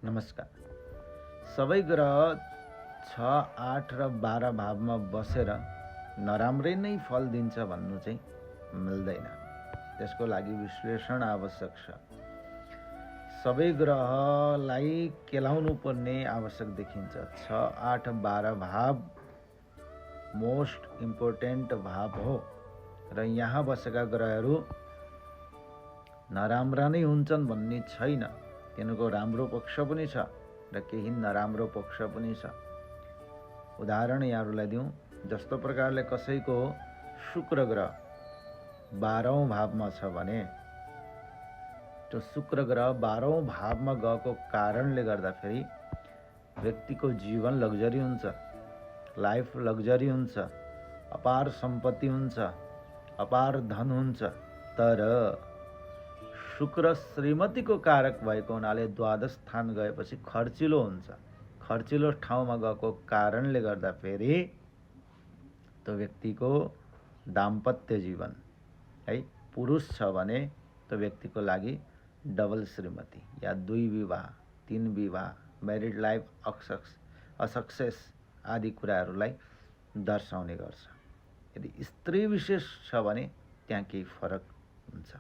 नमस्कार। सबै ग्रह 6, 8 र 12 भावमा बसेर नराम्रै नै फल दिन्छ भन्नु चाहिँ मिल्दैन। त्यसको लागि विश्लेषण आवश्यक छ। सबै ग्रहलाई केलाउनु पर्ने आवश्यक देखिन्छ। 6, 8, 12 भाव मोस्ट इम्पोर्टेन्ट भाव हो र यहाँ बसेका ग्रहहरू नराम्रा नै हुन्छन् भन्ने छैन। तिनको राम्रो पक्ष पनि छ र केही नराम्रो पक्ष पनि छ। उदाहरण यहाँहरूलाई दिउँ, जस्तो प्रकारले कसैको शुक्र ग्रह 12औं भावमा छ भने त्यो शुक्र ग्रह 12औं भावमा गएको कारणले गर्दाखेरि व्यक्तिको जीवन लग्जरी हुन्छ, लाइफ लग्जरी हुन्छ, अपार सम्पत्ति हुन्छ, अपार धन हुन्छ। तर शुक्र श्रीमतीको कारक भएको हुनाले द्वादश स्थान गएपछि खर्चिलो हुन्छ। खर्चिलो ठाउँमा गएको कारणले गर्दा फेरि त्यो व्यक्तिको दाम्पत्य जीवन है, पुरुष छ भने त्यो व्यक्तिको लागि डबल श्रीमती या 2 विवाह, 3 विवाह, म्यारिड लाइफ असक्सेस आदि कुराहरूलाई दर्शाउने गर्छ। यदि स्त्री विशेष छ भने त्यहाँ केही फरक हुन्छ।